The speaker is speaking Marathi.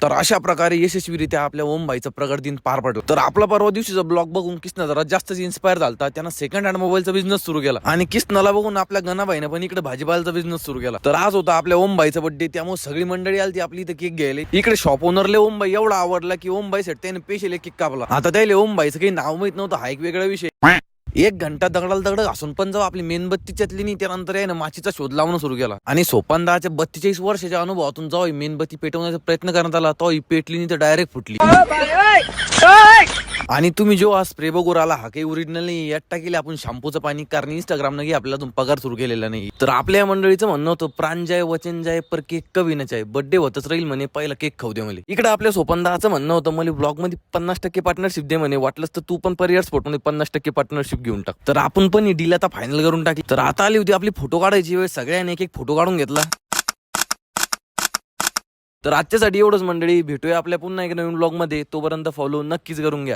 तर अशा प्रकारे यशस्वीरित्या आपल्या ओमभाईचं प्रगट दिन पार पडलं. तर आपला परवा दिवशीचा ब्लॉग बघून किसना जरा जास्तच इन्स्पायर झालता. त्यानं सेकंड हँड मोबाईलचा बिझनेस सुरू केला आणि किसनाला बघून आपल्या गणाबाईनं पण इकडे भाजीपाल्याचा बिझनेस सुरू केला. तर आज होता आपल्या ओमभाईचा बर्थडे, त्यामुळे सगळी मंडळी आली आपली इथे केक घ्यायला. इकडे शॉप ओनरले ओमभाई एवढा आवडला की ओमभाईसाठी त्याने स्पेशल केक कापला. आता त्याला ओमभाईचं काही नाव माहित नव्हतं, हा एक वेगळा विषय. 1 घंटा दगडाला दगड घासून पण जेव्हा आपली मेणबत्ती चतली नाही त्यानंतर आहे ना माचीचा शोध लावणं सुरू केला. आणि सोपानदाच्या 42 वर्षाच्या अनुभवातून जेव्हा मेणबत्ती पेटवण्याचा प्रयत्न करण्यात आला तेव्हा ही पेटली नाही तर डायरेक्ट फुटली. आणि तुम्ही जो आज स्प्रे बघून आला हा काही ओरिजिनल नाही, यात टाकेल आपण शॅम्पूचं पाणी, कारण इंस्टाग्राम ने आपल्याला अजून पगार सुरू केलेला नाही. तर आपल्या मंडळीचं म्हणणं होतं प्राण जाय वचन जाय पर केक कवी न जाय, बर्थडे होतच राहील म्हणे, पहिला केक खाऊ दे मला. इकडे आपल्या सोपानदाचं म्हणणं होतं मला ब्लॉग मध्ये 50% पार्टनरशिप दे म्हणे, वाटलंच तर तू पण परियर स्पोर्ट मध्ये 50% पार्टनरशिप घेऊन टाक. तर आपण पण ही डील आता फायनल करून टाकली. तर आता आली होती आपली फोटो काढायची वेळ, सगळ्यांनी एक एक फोटो काढून घेतला. तर आजच्यासाठी एवढंच मंडळी, भेटूया आपल्या पुन्हा एक नवीन ब्लॉग मध्ये, तोपर्यंत फॉलो नक्कीच करून घ्या.